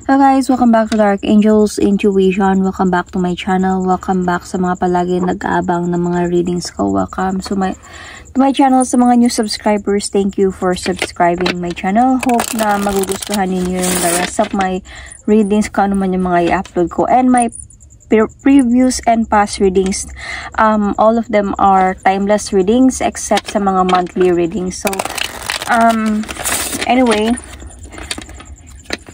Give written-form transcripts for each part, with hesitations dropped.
Hello guys, welcome back to Dark Angels Intuition. Welcome back to my channel. Welcome back sa mga palagi nag-aabang ng mga readings ko. Welcome to my channel. Sa mga new subscribers, thank you for subscribing my channel. Hope na magugustuhan ninyo yung the rest of my readings, kung ano man yung mga i-upload ko. And my previous and past readings, all of them are timeless readings except sa mga monthly readings. So, anyway,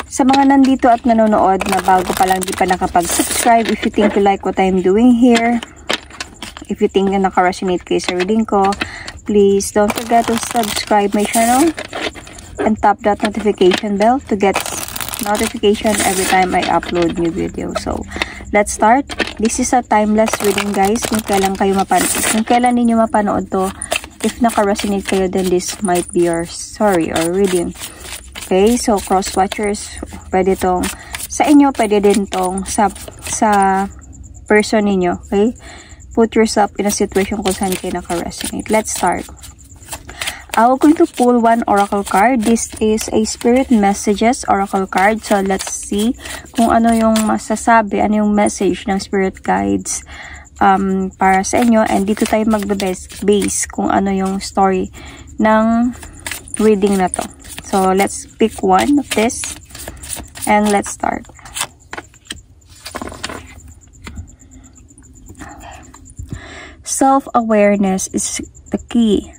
sa mga nandito at nanonood na bago pa lang di pa nakapag-subscribe, if you think you like what I'm doing here, if you think na naka-resonate kayo sa reading ko, please don't forget to subscribe my channel and tap that notification bell to get notification every time I upload new video. So, let's start. This is a timeless reading, guys. Kung kailan ninyo mapanood to, if naka-resonate kayo, then this might be your story or reading. Okay, so cross watchers, pwede tong sa inyo, pwede din tong sa person ninyo. Okay, put yourself in a situation kung saan kayo naka-resonate. Let's start. I'm going to pull one oracle card. This is a spirit messages oracle card. So let's see kung ano yung masasabi, ano yung message ng spirit guides para sa inyo. And dito tayo magbe-base kung ano yung story ng reading na to. So, let's pick one of this and let's start. Self-awareness is the key.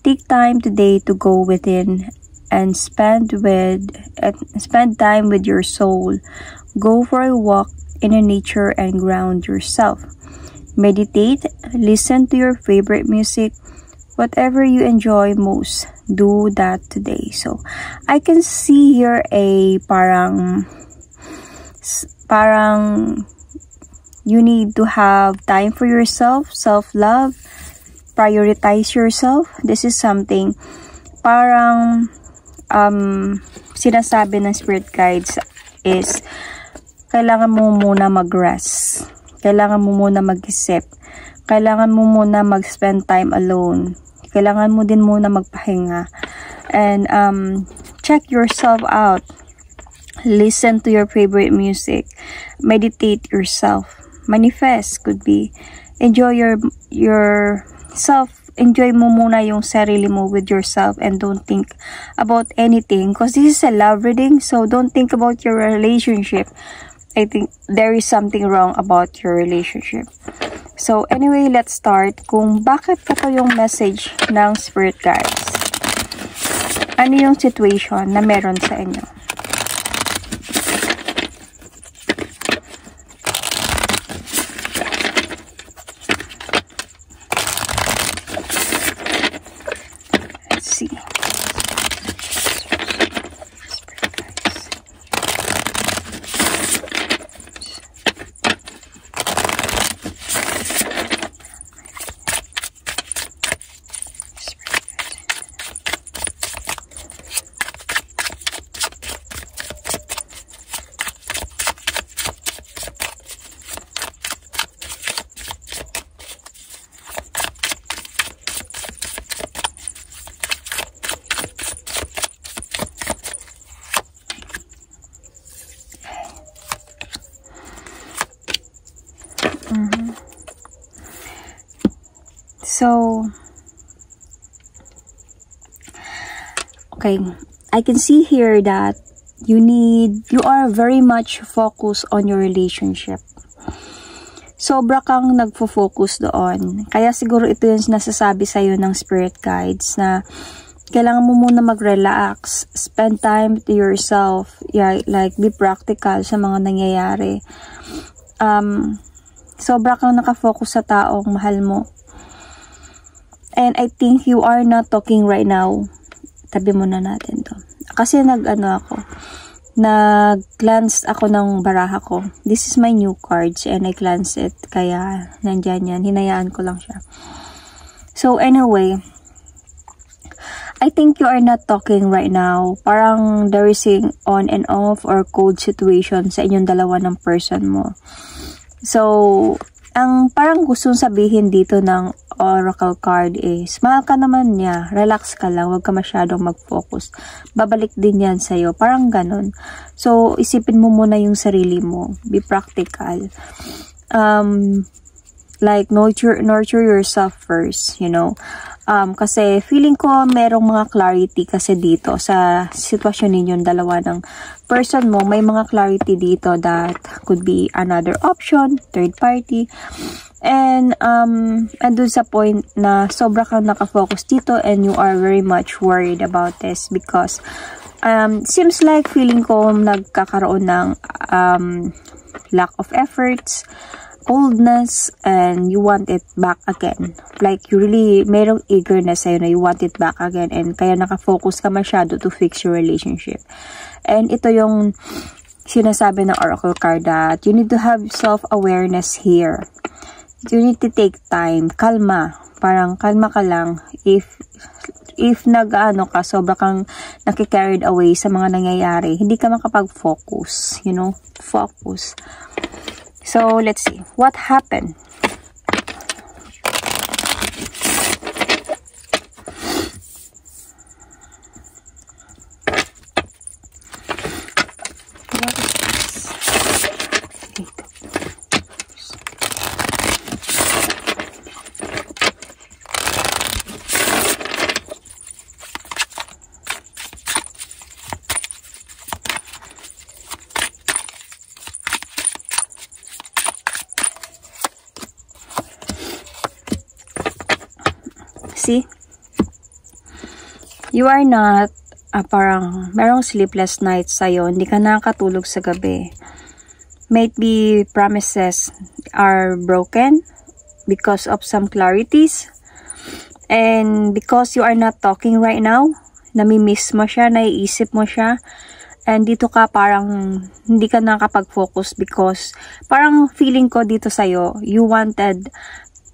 Take time today to go within and spend time with your soul. Go for a walk in nature and ground yourself. Meditate, listen to your favorite music. Whatever you enjoy most, do that today. So, I can see here a parang you need to have time for yourself, self-love, prioritize yourself. This is something parang sinasabi ng spirit guides is kailangan mo muna mag-rest. Kailangan mo muna mag-isip. Kailangan mo muna mag-spend time alone. Kailangan mo din muna magpahinga. And check yourself out. Listen to your favorite music. Meditate yourself. Manifest could be. Enjoy yourself. Enjoy mo muna yung sarili mo with yourself and don't think about anything. Because this is a love reading, so don't think about your relationship. I think there is something wrong about your relationship. So, anyway, let's start kung bakit ito yung message ng spirit guides. Ano yung situation na meron sa inyo? Let's see. So, okay, I can see here that you are very much focused on your relationship. Sobra kang nagfo-focus doon. Kaya siguro ito yung nasasabi sa'yo ng spirit guides na kailangan mo muna mag-relax, spend time to yourself, yeah, like be practical sa mga nangyayari. Sobra kang nakafocus sa taong mahal mo. And I think you are not talking right now. Tabi muna natin to. Kasi nag-glance ako ng baraha ko. This is my new cards and I glance it. Kaya nandyan yan. Hinayaan ko lang siya. So anyway, I think you are not talking right now. Parang there is on and off or cold situation sa inyong dalawa ng person mo. So, ang parang gustong sabihin dito ng oracle card is, mahal ka naman niya, relax ka lang, huwag ka masyadong mag-focus. Babalik din yan sa'yo, parang ganun. So, isipin mo muna yung sarili mo, be practical. Like, nurture yourself first, you know. Kasi feeling ko merong mga clarity kasi dito sa sitwasyon ninyong dalawa ng person mo. May mga clarity dito that could be another option, third party. And andun sa point na sobra kang nakafocus dito and you are very much worried about this because seems like feeling ko nagkakaroon ng lack of efforts, coldness, and you want it back again. Like, you really, merong eagerness sa'yo na you want it back again and kaya nakafocus ka masyado to fix your relationship. And ito yung sinasabi ng oracle card that you need to have self-awareness here. You need to take time, kalma. Parang kalma ka lang. If nag-ano ka, sobra kang nakikarried away sa mga nangyayari, hindi ka makapag-focus, you know, focus. So, let's see. What happened? What is this? See? You are not, parang merong sleepless nights sa'yo. Hindi ka nakakatulog sa gabi. Might be promises are broken because of some clarities. And because you are not talking right now, nami-miss mo siya, naiisip mo siya. And dito ka parang hindi ka nakakapag-focus because parang feeling ko dito sa'yo, you wanted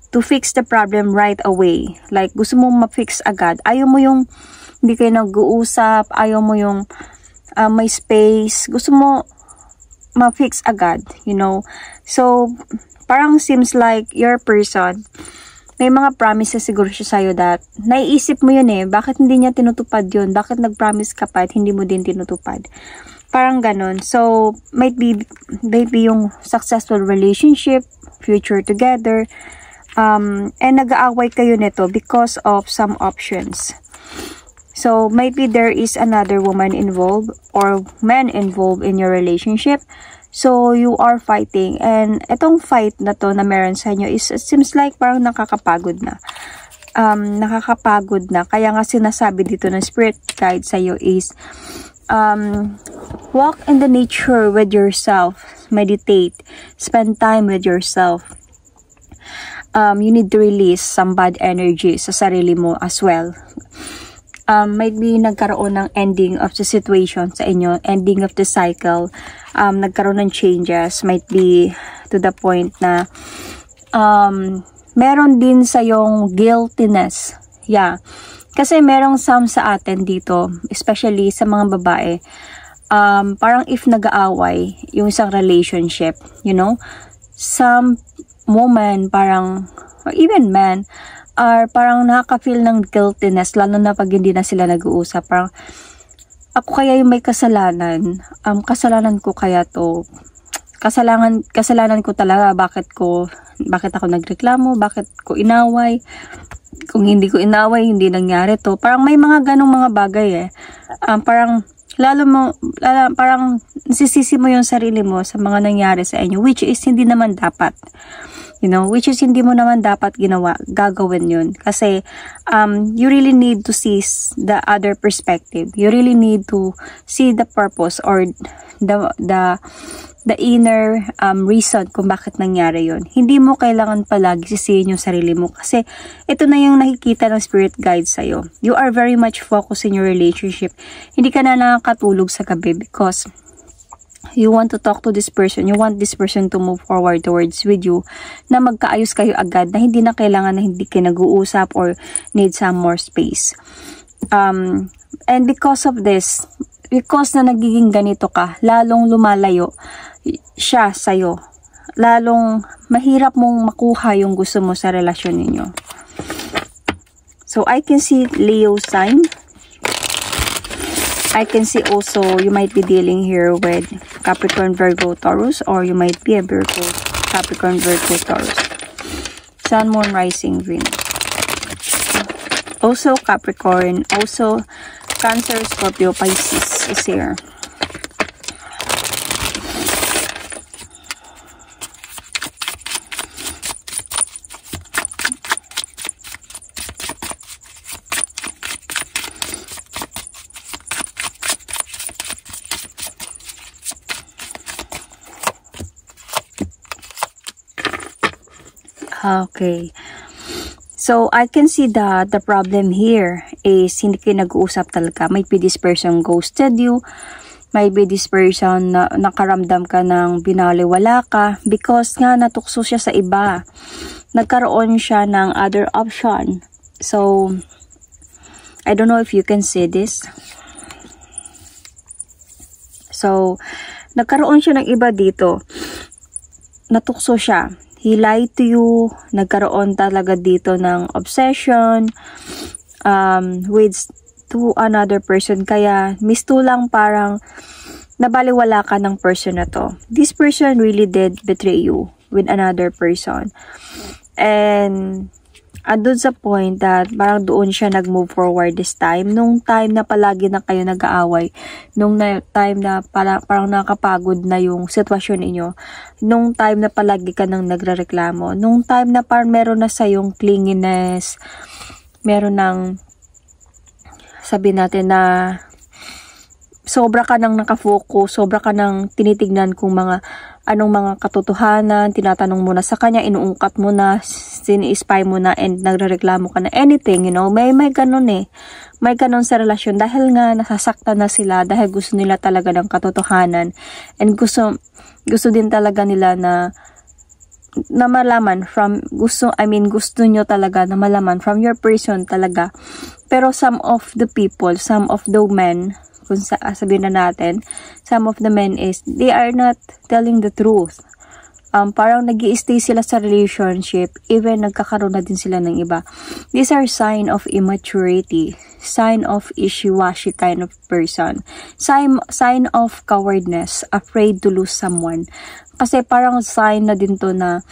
to fix the problem right away. Like, gusto mo ma-fix agad. Ayaw mo yung hindi kayo nag-uusap. Ayaw mo yung may space. Gusto mo ma-fix agad, you know. So, parang seems like your person, may mga promises siguro siya sa'yo that naiisip mo yun eh. Bakit hindi niya tinutupad yun? Bakit nag-promise ka pa at hindi mo din tinutupad? Parang ganon. So, might be yung successful relationship, future together, and nag-aaway kayo nito because of some options. So, maybe there is another woman involved or man involved in your relationship. So, you are fighting. And itong fight na to na meron sa inyo is, it seems like parang nakakapagod na. Nakakapagod na. Kaya nga sinasabi dito ng spirit guide sa iyo is, walk in the nature with yourself. Meditate. Spend time with yourself. You need to release some bad energy sa sarili mo as well. Might be nagkaroon ng ending of the situation sa inyo, ending of the cycle, nagkaroon ng changes, might be to the point na meron din sa yung guiltiness. Yeah. Kasi merong some sa atin dito, especially sa mga babae, parang if nag-aaway yung isang relationship, you know, some woman parang, or even man, are parang nakaka-feel ng guiltiness, lalo na pag hindi na sila nag-uusap. Parang, ako kaya yung may kasalanan. Kasalanan ko kaya to. Kasalanan ko talaga. Bakit ako nagreklamo? Bakit ko inaway? Kung hindi ko inaway, hindi nangyari to. Parang may mga ganong mga bagay eh. Parang, parang nasisisi mo yung sarili mo sa mga nangyari sa inyo, which is hindi naman dapat. You know, which is hindi mo naman dapat gagawin yun. Kasi, you really need to see the other perspective. You really need to see the purpose or the inner reason kung bakit nangyari yun. Hindi mo kailangan palagi sisihin yung sarili mo. Kasi, ito na yung nakikita ng spirit guide sa'yo. You are very much focused in your relationship. Hindi ka na nakakatulog sa gabi because you want to talk to this person, you want this person to move forward towards with you, na magkaayos kayo agad, na hindi na kailangan na hindi kayo nag-uusap or need some more space. And because of this, because na nagiging ganito ka, lalong lumalayo siya sa'yo. lalong mahirap mong makuha yung gusto mo sa relasyon ninyo. So, I can see Leo sign. I can see also you might be dealing here with Capricorn, Virgo, Taurus, or you might be a Virgo, Capricorn, Virgo, Taurus. Sun, Moon, Rising, Venus. Also Capricorn, also Cancer, Scorpio, Pisces is here. Okay. So, I can see that the problem here is hindi kayo nag-uusap talaga. Might be this person ghosted you. Might be this person na nakaramdam ka ng binaliwala ka because nga natukso siya sa iba. Nagkaroon siya ng other option. So, I don't know if you can see this. So, nagkaroon siya ng iba dito. Natukso siya. He lied to you. Nagkaroon talaga dito ng obsession with to another person. Kaya mistulang parang nabaliwala ka ng person na to. This person really did betray you with another person. And andun sa point that parang doon siya nag-move forward this time. Nung time na palagi na kayo nag-aaway. Nung time na parang nakapagod na yung sitwasyon ninyo. Nung time na palagi ka nang nagrereklamo. Nung time na parang meron na sa yung clinginess. Meron ng sabi natin na sobra ka nang nakafocus. Sobra ka nang tinitignan kung anong mga katotohanan, tinatanong mo na sa kanya, inuungkat mo na, sini-spy mo na, and nagrereklamo ka na anything, you know, may ganun eh. May ganun sa relasyon dahil nga nasasaktan na sila, dahil gusto nila talaga ng katotohanan, and gusto din talaga nila na malaman gusto nyo talaga na malaman from your person talaga. Pero some of the people, some of the men, kung sabihin na natin, some of the men is, they are not telling the truth. Parang nag-i-stay sila sa relationship, even nagkakaroon na din sila ng iba. These are sign of immaturity, sign of wishy-washy kind of person, sign of cowardness, afraid to lose someone. Kasi parang sign na din to na,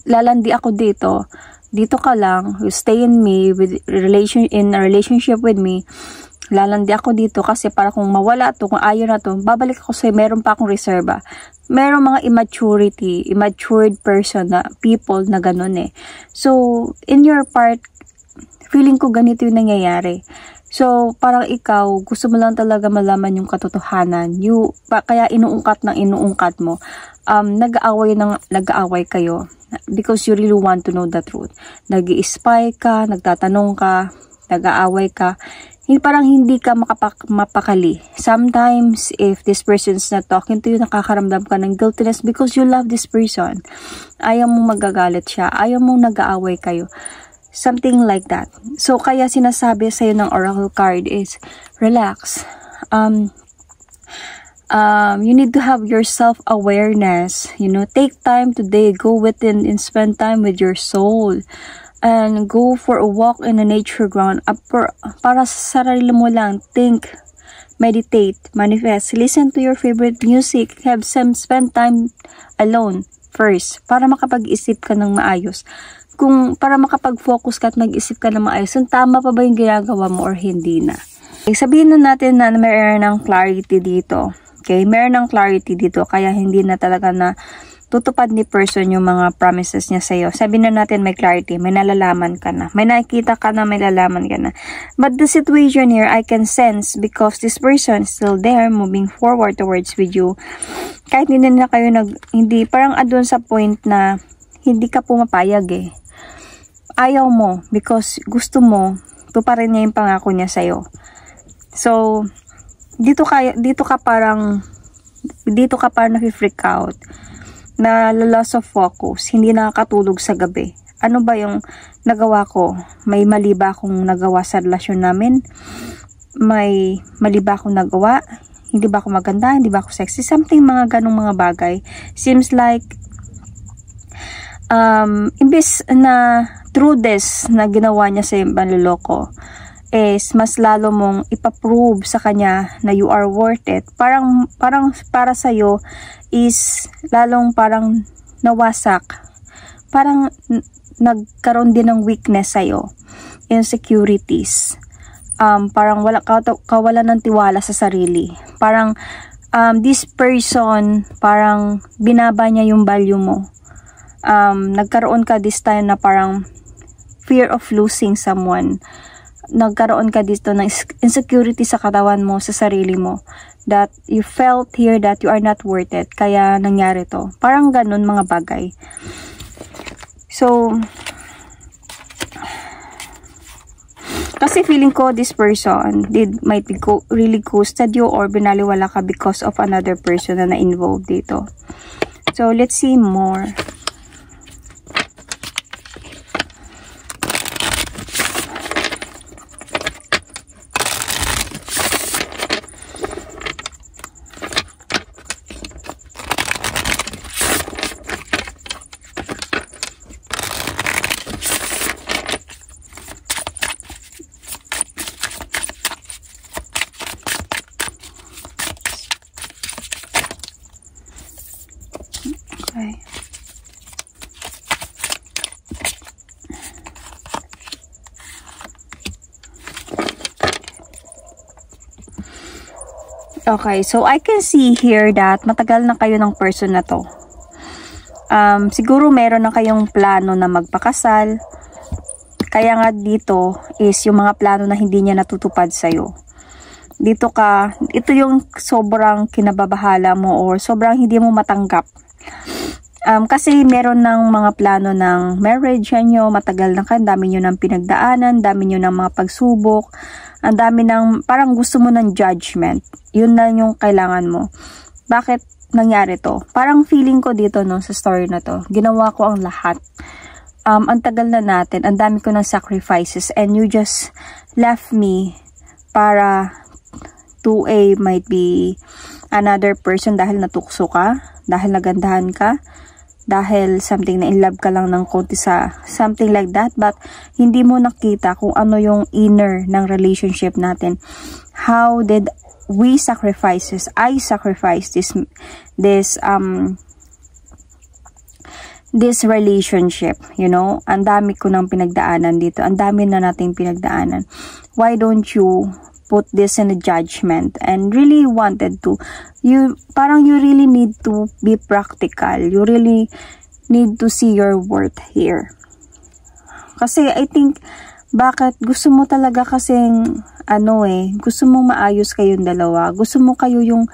lalandi ako dito ka lang, you stay in me, in a relationship with me, lalandi ako dito kasi para kung mawala to, kung ayaw na to, babalik ako sa'yo, meron pa akong reserva. Meron mga immatured person na people na ganun eh. So, in your part, feeling ko ganito yung nangyayari. So, parang ikaw, gusto mo lang talaga malaman yung katotohanan. Kaya inuungkat mo. Nag-aaway kayo. Because you really want to know the truth. Nag-i-spy ka, nagtatanong ka, nag-aaway ka. Parang hindi ka mapakali. Sometimes, if this person's not talking to you, nakakaramdam ka ng guiltiness because you love this person. Ayaw mong magagalit siya. Ayaw mong nag-aaway kayo. Something like that. So, kaya sinasabi sa'yo ng oracle card is, relax. You need to have your self-awareness. You know, take time today. Go within and spend time with your soul. And go for a walk in a nature ground. Para sa sarili mo lang. Think, meditate, manifest. Listen to your favorite music. Spend time alone first. Para makapag-isip ka ng maayos. Para makapag-focus ka at mag-isip ka ng maayos. Tama pa ba yung ginagawa mo or hindi na? Sabihin na natin na mayroon ng clarity dito. Okay, meron ng clarity dito kaya hindi na talaga na tutupad ni person yung mga promises niya sa'yo. Sabihin na natin may clarity, may nalalaman ka na. May nakikita ka na, may nalalaman ka na. But the situation here, I can sense because this person is still there, moving forward towards with you. Kahit hindi na kayo parang adun sa point na hindi ka pumapayag eh. Ayaw mo because gusto mo, tuparin niya yung pangako niya sa'yo. So, dito ka parang nafi-freak out, na loss of focus, hindi nakakatulog sa gabi. Ano ba yung nagawa ko? May mali ba akong nagawa sa relasyon namin? May mali ba akong nagawa? Hindi ba ako maganda? Hindi ba ako sexy? Something mga ganong mga bagay. Seems like, imbis na through this na ginawa niya sa panloloko, is mas lalo mong ipaprove sa kanya na you are worth it. Parang para sa'yo is lalong parang nawasak. Parang nagkaroon din ng weakness sa'yo. Insecurities. Parang kawalan ng tiwala sa sarili. Parang this person, parang binaba niya yung value mo. Nagkaroon ka this time na parang fear of losing someone. Nagkaroon ka dito ng insecurity sa katawan mo, sa sarili mo. That you felt here that you are not worth it. Kaya nangyari to. Parang ganun mga bagay. So, kasi feeling ko this person might be really ghosted you or binaliwala ka because of another person na na-involved dito. So, let's see more. Okay, so I can see here that matagal na kayo ng person na to. Siguro meron na kayong plano na magpakasal. Kaya nga dito is yung mga plano na hindi niya natutupad sa'yo. Dito ito yung sobrang kinababahala mo or sobrang hindi mo matanggap. Kasi meron ng mga plano ng marriage nyo, matagal na kayo, dami nyo ng pinagdaanan, dami nyo ng mga pagsubok, ang dami ng, parang gusto mo ng judgment. Yun na yung kailangan mo. Bakit nangyari to? Parang feeling ko dito no, sa story na to, ginawa ko ang lahat. Ang tagal na natin, ang dami ko ng sacrifices, and you just left me para to might be another person dahil natukso ka, dahil nagandahan ka, dahil something na in love ka lang ng konti sa something like that, but hindi mo nakita kung ano yung inner ng relationship natin. How did we sacrifices? I sacrificed this relationship, you know. Ang dami ko ng pinagdaanan dito. Ang dami na nating pinagdaanan. Why don't you put this in a judgment and really wanted to? Parang you really need to be practical. You really need to see your worth here. Kasi I think, bakit gusto mo talaga kasing gusto mong maayos kayong dalawa. Gusto mo kayo yung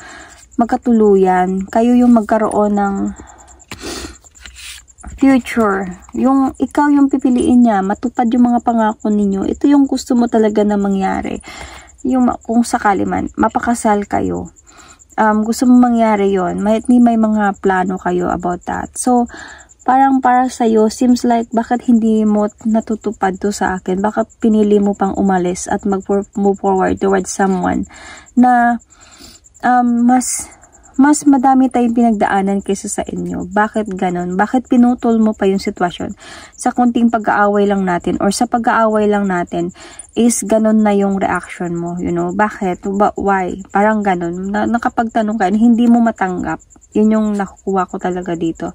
magkatuluyan, kayo yung magkaroon ng future. Yung ikaw yung pipiliin niya, matupad yung mga pangako ninyo. Ito yung gusto mo talaga na mangyari. Yung kung sakali man, mapakasal kayo. Gusto mo mangyari yon, may mga plano kayo about that. So, parang para sa'yo, seems like, bakit hindi mo natutupad to sa akin? Bakit pinili mo pang umalis at mag-move forward towards someone na mas madami tayong pinagdaanan kaysa sa inyo? Bakit ganon? Bakit pinutol mo pa yung sitwasyon? Sa kunting pag-aaway lang natin or sa pag-aaway lang natin is ganon na yung reaction mo, you know? Bakit? Why? Parang ganon. Nakapagtanong ka, hindi mo matanggap. Yun yung nakukuha ko talaga dito.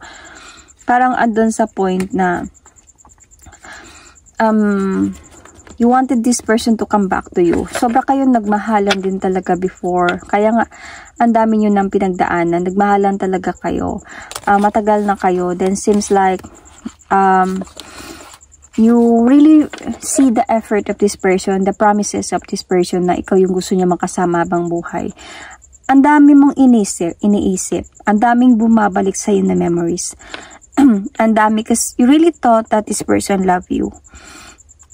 Parang andun sa point na you wanted this person to come back to you. Sobra kayong nagmahalan din talaga before. Kaya nga, ang dami nyo ng pinagdaanan. Nagmahalan talaga kayo. Matagal na kayo. Then seems like you really see the effort of this person, the promises of this person na ikaw yung gusto niya makasama habang buhay. Ang dami mong iniisip. Ang daming bumabalik sa'yo na memories. Ang dami kasi you really thought that this person love you.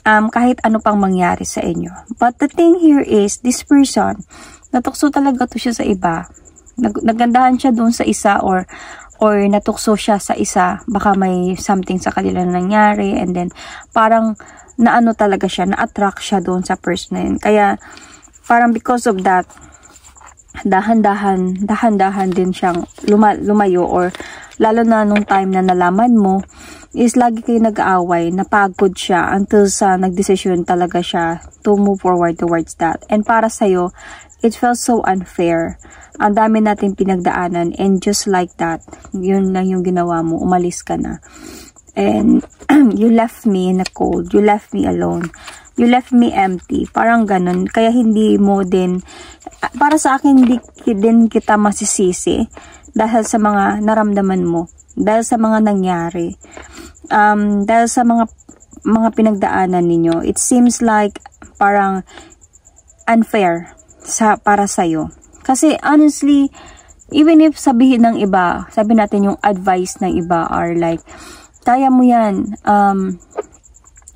Kahit ano pang mangyari sa inyo. But the thing here is, this person, natukso talaga to siya sa iba. Nagandahan siya doon sa isa or natukso siya sa isa. Baka may something sa kanila na nangyari, and then parang naano talaga siya, na-attract siya doon sa person na yun. Kaya parang because of that, dahan-dahan din siyang lumayo, or lalo na nung time na nalaman mo is lagi kayo nag-aaway, napagod siya until sa nagdesisyon talaga siya to move forward towards that. And para sa'yo, it felt so unfair. Ang dami natin pinagdaanan, and just like that, yun lang yung ginawa mo, umalis ka na. And you left me in the cold, you left me alone. You left me empty. Parang ganun. Kaya hindi mo din, para sa akin, hindi din kita masisisi dahil sa mga naramdaman mo. Dahil sa mga nangyari. Dahil sa mga pinagdaanan ninyo. It seems like parang unfair para sa'yo. Kasi honestly, even if sabihin ng iba, sabi natin yung advice ng iba are like, kaya mo yan,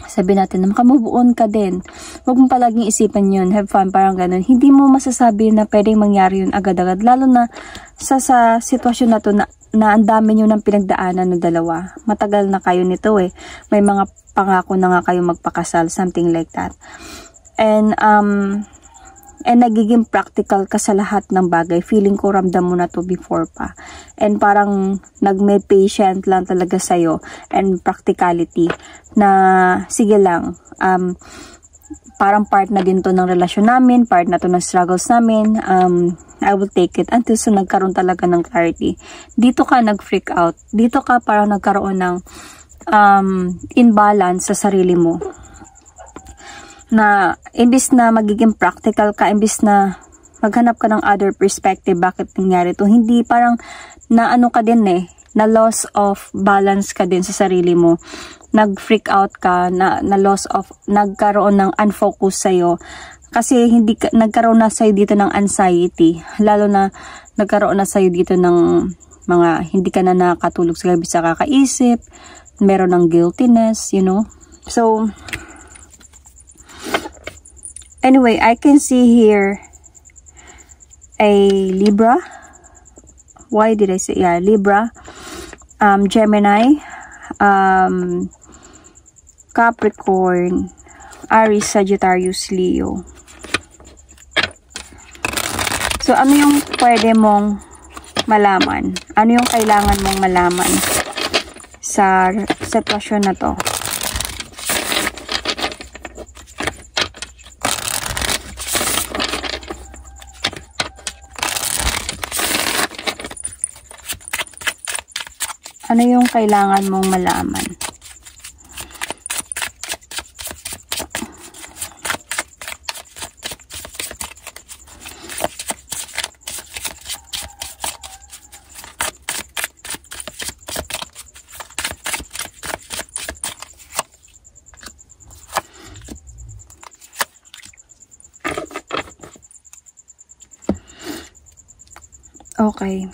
sabi natin na makamove on ka din. Huwag mo palaging isipan yun. Have fun, parang ganun. Hindi mo masasabi na pwedeng mangyari yun agad-agad. Lalo na sa sitwasyon na to na ang dami nyo ng pinagdaanan ng dalawa. Matagal na kayo nito eh. May mga pangako na nga kayo magpakasal. Something like that. And nagiging practical ka sa lahat ng bagay. Feeling ko ramdam mo na to before pa. And parang nag-may patient lang talaga sa'yo. And practicality. Na sige lang. Parang part na din to ng relasyon namin. Part na to ng struggles namin. I will take it. Until sa nagkaroon talaga ng clarity. Dito ka nag-freak out. Dito ka parang nagkaroon ng imbalance sa sarili mo. Na imbis na magiging practical ka, imbis na maghanap ka ng other perspective bakit nangyari to, hindi, parang na ano ka din eh, na loss of balance ka din sa sarili mo, nag-freak out ka, na loss of, nagkaroon ng unfocus sa'yo, kasi nagkaroon na sa'yo dito ng anxiety, lalo na nagkaroon na sa'yo dito ng mga, hindi ka na nakatulog sa gabi sa kakaisip, meron ng guiltiness, you know. So anyway, I can see here a Libra. Why did I say? Yeah, Libra. Gemini. Capricorn. Aries, Sagittarius, Leo. So, ano yung pwede mong malaman? Ano yung kailangan mong malaman sa sitwasyon na to? Ano yung kailangan mong malaman? Okay.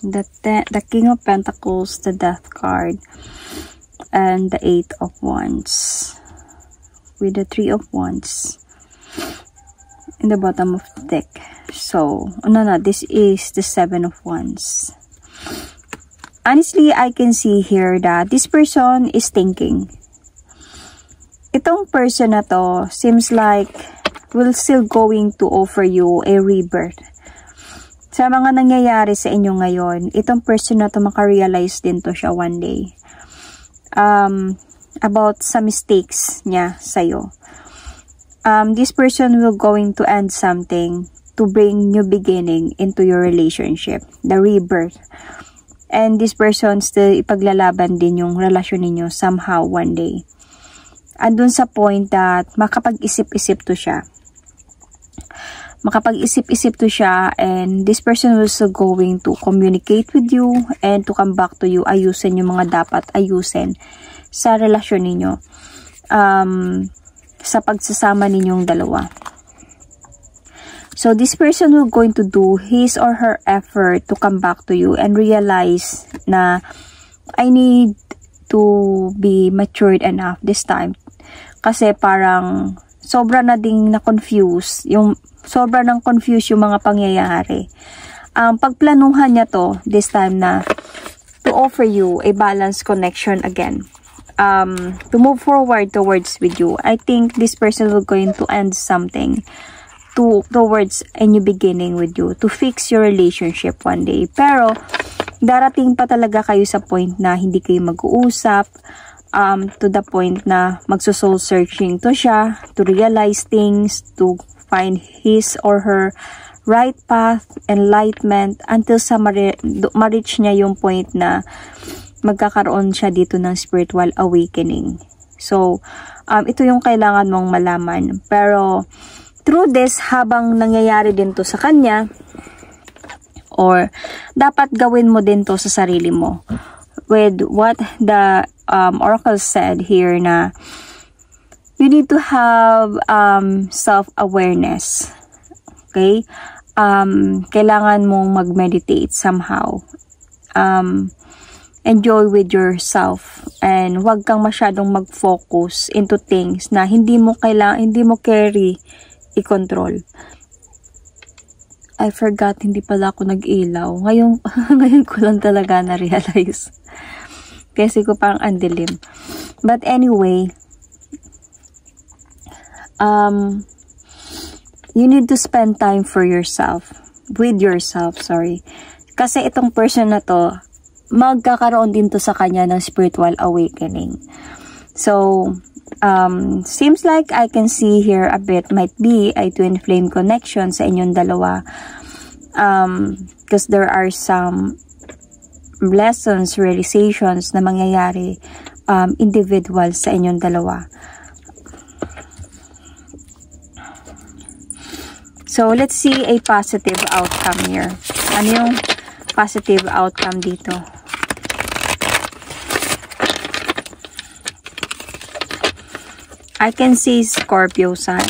The King of Pentacles, the Death card, and the 8 of Wands, with the 3 of Wands in the bottom of the deck. So, this is the 7 of Wands. Honestly, I can see here that this person is thinking. Itong person na to seems like will still going to offer you a rebirth. Sa mga nangyayari sa inyo ngayon, itong person na to makarealize din to siya one day. About sa mistakes niya sa'yo. This person will going to end something to bring new beginning into your relationship. The rebirth. And this person still ipaglalaban din yung relasyon ninyo somehow one day. Andun sa point that makapag-isip-isip to siya. Makapag-isip-isip to siya, and this person will still going to communicate with you and to come back to you, ayusin yung mga dapat ayusin sa relasyon ninyo, sa pagsasama ninyong dalawa. So this person will going to do his or her effort to come back to you and realize na I need to be matured enough this time, kasi parang sobra na ding na-confuse, sobra nang confuse yung mga pangyayari. Pagplanuhan niya to this time na to offer you a balanced connection again. To move forward towards with you. I think this person will going to end something. towards a new beginning with you, to fix your relationship one day. Pero darating pa talaga kayo sa point na hindi kayo mag-uusap, to the point na magso-soul searching to siya, to realize things, to find his or her right path, enlightenment, until sa ma-reach niya yung point na magkakaroon siya dito ng spiritual awakening. So, ito yung kailangan mong malaman. Pero, through this, habang nangyayari din to sa kanya, or dapat gawin mo din to sa sarili mo. With what the oracle said here na you need to have self-awareness. Okay? Kailangan mong mag-meditate somehow. Enjoy with yourself, and wag kang masyadong mag-focus into things na hindi mo carry i-control. I forgot, hindi pala ako nag-ilaw. Ngayon ko lang talaga na-realize. Kasi ko parang andilim. But anyway, you need to spend time for yourself. With yourself, sorry. Kasi itong person na to, magkakaroon din to sa kanya ng spiritual awakening. So, seems like I can see here a bit, might be a twin flame connection sa inyong dalawa. Because there are some lessons, realizations na mangyayari individual sa inyong dalawa. So, let's see a positive outcome here. Ano yung positive outcome dito? I can see Scorpio sign.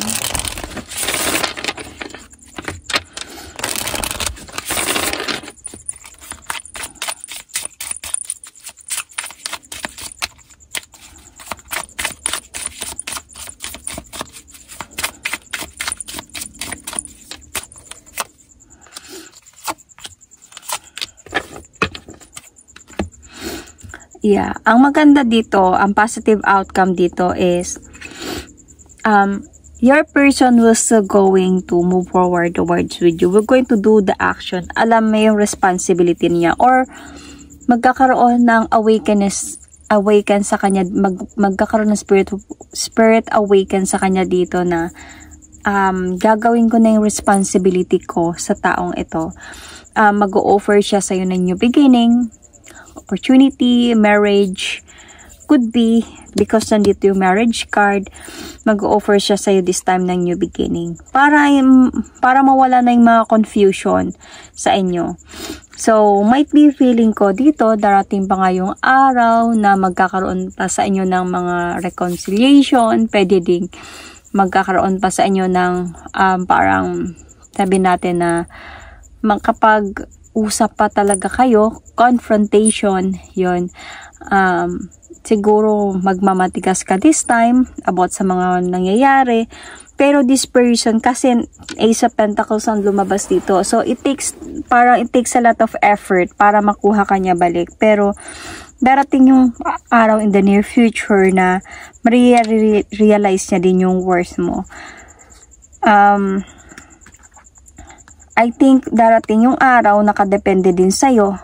Yeah, ang maganda dito, ang positive outcome dito is your person will still going to move forward towards with you. We're going to do the action. Alam mo yung responsibility niya, or magkakaroon ng awaken sa kanya, magkakaroon ng spirit awaken sa kanya dito na gagawin ko na yung responsibility ko sa taong ito. Mag-o-offer siya sa iyo ng new beginning, opportunity, marriage, could be because nandito yung marriage card. Mag-offer siya sa'yo this time ng new beginning. Para mawala na yung mga confusion sa inyo. So, might be feeling ko dito, darating pa nga yung araw na magkakaroon pa sa inyo ng mga reconciliation. Pwede ding magkakaroon pa sa inyo ng parang sabi natin na makapag-usap pa talaga kayo. Confrontation, yun. Siguro magmamatigas ka this time about sa mga nangyayari. Pero this person, kasi Ace of Pentacles ang lumabas dito. So, it takes a lot of effort para makuha ka niya balik. Pero, darating yung araw in the near future na realize niya din yung worth mo. I think darating yung araw, nakadepende din sa'yo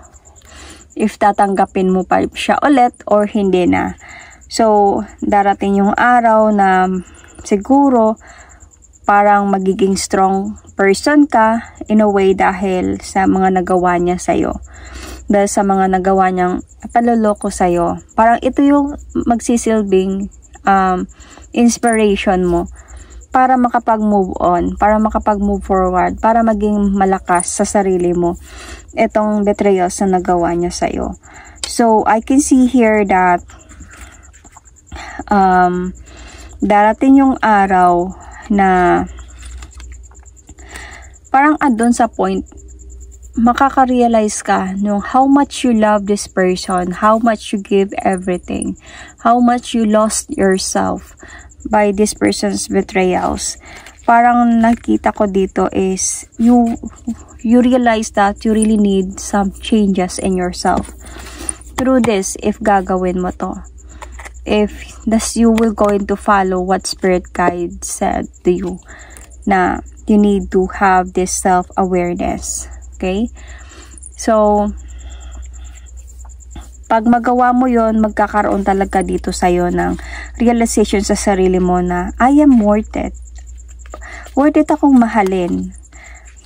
if tatanggapin mo pa siya ulit or hindi na. So, darating yung araw na siguro parang magiging strong person ka in a way dahil sa mga nagawa niya sa'yo. Dahil sa mga nagawa niyang paloloko sa'yo. Parang ito yung magsisilbing inspiration mo para makapag-move on, para makapag-move forward, para maging malakas sa sarili mo itong betrayal na nagawa niya sa'yo. So, I can see here that darating yung araw na parang andun sa point, makaka-realize ka nung how much you love this person, how much you give everything, how much you lost yourself by this person's betrayals. Parang nakita ko dito is you realize that you really need some changes in yourself through this if gagawin mo to. If you will going to follow what spirit guide said to you, na you need to have this self-awareness. Okay? So, pag magawa mo yon, magkakaroon talaga dito sa'yo ng realization sa sarili mo na, I am worth it. Worth it akong mahalin.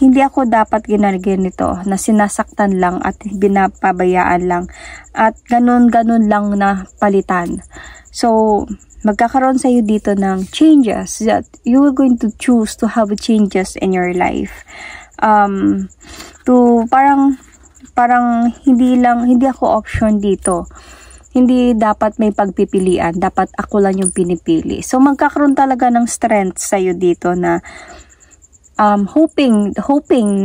Hindi ako dapat ginagawin nito na sinasaktan lang at binapabayaan lang at ganun-ganun lang na palitan. So, magkakaroon sa'yo dito ng changes that you are going to choose to have changes in your life. Parang hindi ako option dito. Hindi dapat may pagpipilian, dapat ako lang yung pinipili. So magkakaroon talaga ng strength sa iyo dito na hoping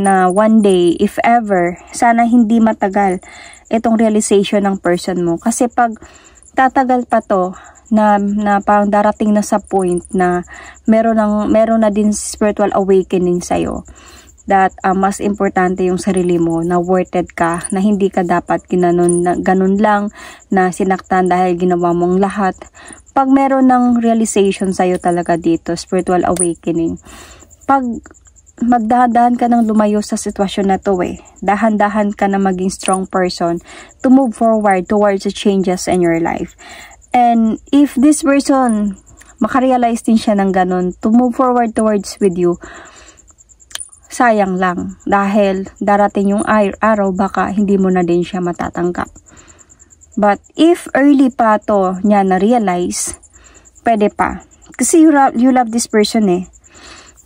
na one day, if ever, sana hindi matagal itong realization ng person mo. Kasi pag tatagal pa to na parang darating na sa point na meron na din spiritual awakening sa iyo. That mas importante yung sarili mo, na worthed ka, na hindi ka dapat ganun lang, na sinaktan dahil ginawa mong lahat. Pag meron ng realization sa'yo talaga dito, spiritual awakening, pag magdahan-dahan ka ng lumayo sa sitwasyon na to dahan-dahan ka na maging strong person to move forward towards the changes in your life. And if this person, makarealize din siya ng ganun, to move forward towards with you, sayang lang dahil darating yung araw baka hindi mo na din siya matatanggap. But if early pa to niya na-realize, pwede pa. Kasi you love this person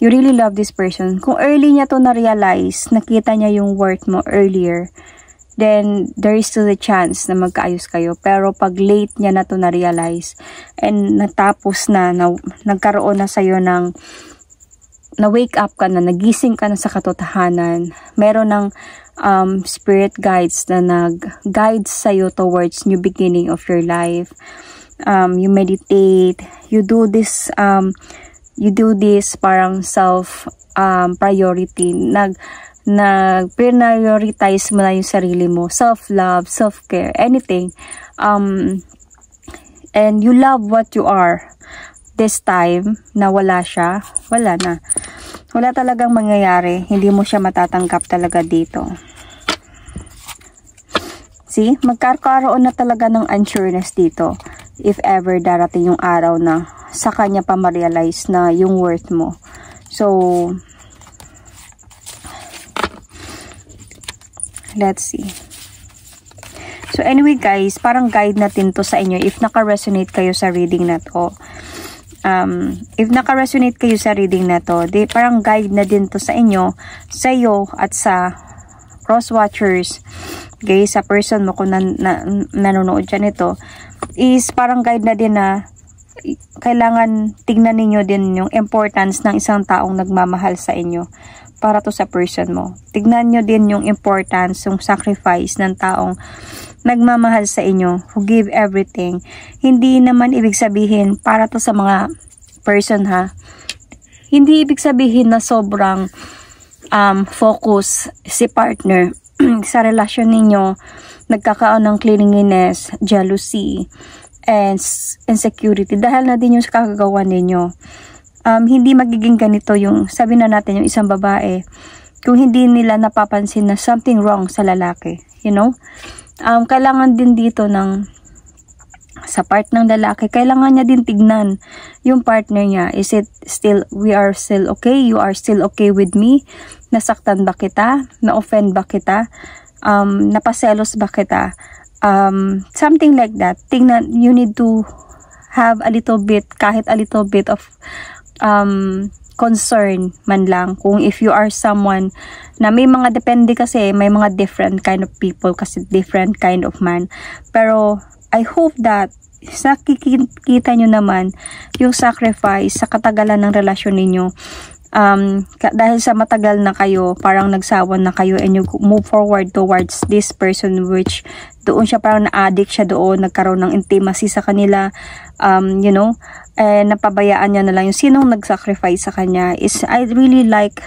You really love this person. Kung early niya to na-realize, nakita niya yung worth mo earlier, then there is still a chance na magkaayos kayo. Pero pag late niya na to na-realize and natapos na nagkaroon na sa'yo ng na-wake up ka na, nagising ka na sa katotohanan, meron ng spirit guides na nag-guide sa'yo towards new beginning of your life. You meditate, you do this parang self priority, nag-prioritize mo na yung sarili mo, self-love, self-care, anything, and you love what you are. This time na wala siya, wala na. Wala talagang mangyayari. Hindi mo siya matatanggap talaga dito. See? Magkakaroon na talaga ng unsureness dito. If ever darating yung araw na sa kanya pa ma-realize na yung worth mo. So, let's see. So, anyway guys, parang guide natin to sa inyo if naka-resonate kayo sa reading na to. If naka-resonate kayo sa reading na to, parang guide na din to sa inyo, sa iyo at sa cross-watchers, okay, sa person mo kung nanonood dyan ito, is parang guide na din na kailangan tignan ninyo din yung importance ng isang taong nagmamahal sa inyo para to sa person mo. Tignan nyo din yung importance, yung sacrifice ng taong nagmamahal sa inyo, who give everything. Hindi naman ibig sabihin, para to sa mga person hindi ibig sabihin na sobrang focus si partner sa relasyon ninyo, nagkakaroon ng clinginess, jealousy, and insecurity, dahil na din yung kakagawa ninyo. Hindi magiging ganito yung, sabi na natin yung isang babae, kung hindi nila napapansin na something wrong sa lalaki, you know? Kailangan din dito sa part ng lalaki, kailangan niya din tignan yung partner niya. Is it still, we are still okay? You are still okay with me? Nasaktan ba kita? Na-offend ba kita? Napaselos ba kita? Something like that. Tignan, you need to have a little bit, kahit a little bit of concern man lang. Kung if you are someone na may mga, depende kasi, may mga different kind of people kasi, different kind of man. Pero I hope that nakikita nyo naman yung sacrifice sa katagalan ng relasyon ninyo. Dahil sa matagal na kayo, parang nagsawan na kayo, and you move forward towards this person, which doon siya parang na-addict siya doon, nagkaroon ng intimacy sa kanila, you know, napabayaan niya na lang yung sinong nag-sacrifice sa kanya. Is I really like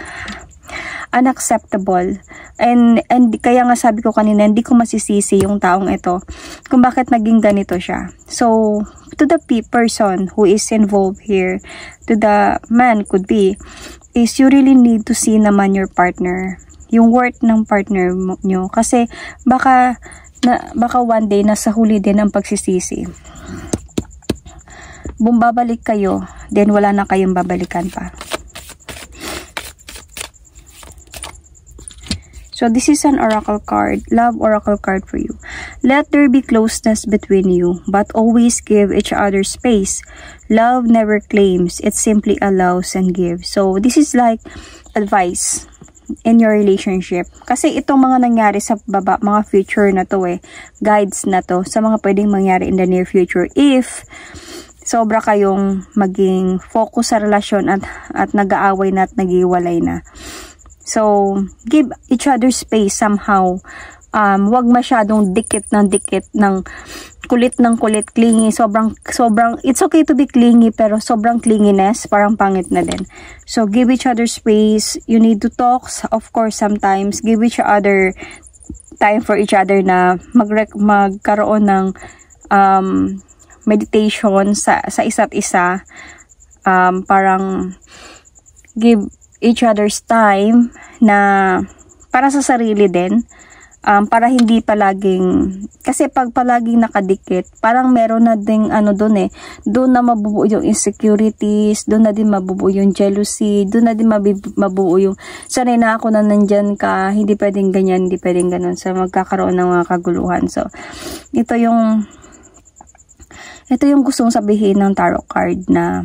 unacceptable And kaya nga sabi ko kanina, hindi ko masisisi yung taong ito kung bakit naging ganito siya. So, to the person who is involved here, to the man could be, is you really need to see naman your partner, yung worth ng partner nyo. Kasi baka one day nasa huli din ang pagsisisi. Bumabalik kayo, then wala na kayong babalikan pa. So, this is an oracle card, love oracle card for you. Let there be closeness between you, but always give each other space. Love never claims, it simply allows and gives. So, this is like advice in your relationship. Kasi itong mga nangyari sa baba, mga future na to guides na to, sa mga pwedeng mangyari in the near future. If sobra kayong maging focus sa relasyon at nag-aaway na at nag-iwalay na. So, give each other space somehow. Wag masyadong dikit ng kulit ng kulit, clingy. Sobrang, it's okay to be clingy, pero sobrang clinginess, parang pangit na din. So, give each other space. You need to talk, of course, sometimes. Give each other time for each other na magkaroon ng meditation sa isa't isa. Parang give each other's time na para sa sarili din, para hindi palaging, kasi pag palaging nakadikit, parang meron na ding doon doon na mabubuo yung insecurities, doon na din mabubuo yung jealousy, doon na din mabubuo yung sanay na ako na nandyan ka, hindi pwedeng ganyan, hindi pwedeng ganun, so magkakaroon ng mga kaguluhan. So ito yung gustong sabihin ng tarot card, na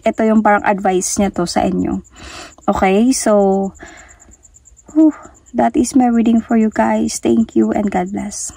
ito yung parang advice niya to sa inyo. Okay, so that is my reading for you guys. Thank you and God bless.